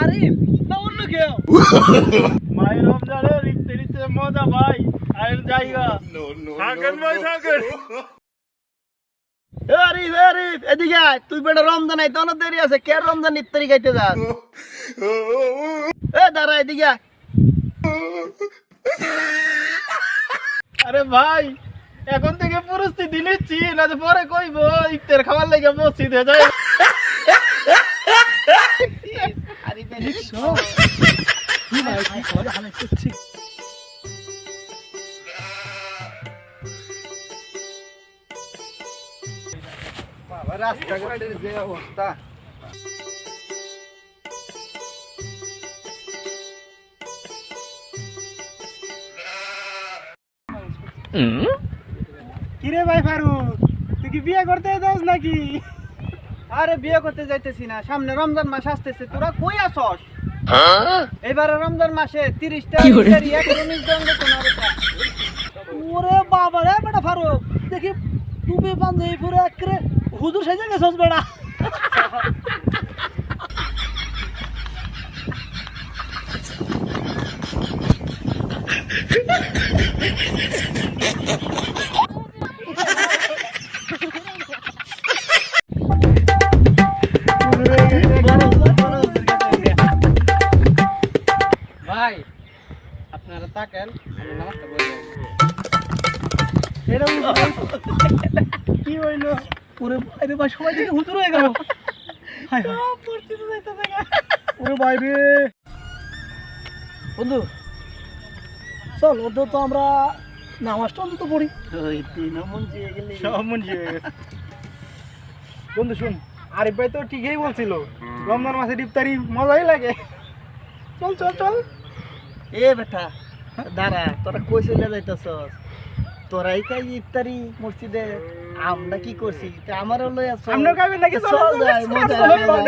আরিফ না অন্য কেউ ভাই রমজানের ইফতারিতে মজা ভাই আয়ের জায়গা থাকেন ভাই থাকেন। আরিফ আরিফ এদিকে আয়, তুই বেটা রমজান আইতে অনেক দেরি আছে, কে রমজান ইফতারি খাইতে যাস? দাঁড়া এদিকে আয়। আরে ভাই এখন থেকে পরিস্থিতি নিচ্ছি না যে পরে কইবো ইফতার খাবার লাগে মসজিদে যাই। আরিফ কি ভাই কি করে হালে করছিস? বাবা রাস্তাঘাটের যে অবস্থা, কিরে ভাই ফারুক তুই কি বিয়ে করতে যাস নাকি? আরে বিয়ে করতে যাইতেছি না, সামনে রমজান মাস আসতেছে, তোরা কই আসস? এবারে রমজান মাসে 30টা ইফতারি একদম দন্ড তোমার এটা। ওরে বাবা রে বেটা ফারুক, দেখি টুপি পাঞ্জাবি পুরো একরে হুজুর সেজে গেছস বেটা। ভাই আপনারা তাকেন, আমি নামাজটা পড়ি। কি হইলো? ওরে আরে ভাই সবাই দেখে হুজুর হয়ে গেল। হায় হায় পড়তে যাইতেছে গা। ওরে ভাই রে বন্ধু, চল ওদের তো আমরা নামাজটা অন্তত পড়ি। ওই তিন মন দিয়ে গেলি সব মনজি হয়ে গেছে। বন্ধু শুন, আরিফ ভাই তো ঠিকই বলছিল রমজান মাসে ইফতারি মজাই লাগে। চল চল চল। এ বেটা দাঁড়া, তোরা কই চলে যাইতেছস? তোরাই খাই ইফতারি মসজিদে, আমরা কি করছি? আমারও লই আছো, আমরাও খাবেন নাকি? চল, চল চল, যাই চল, মজা চল, লাগে। চল।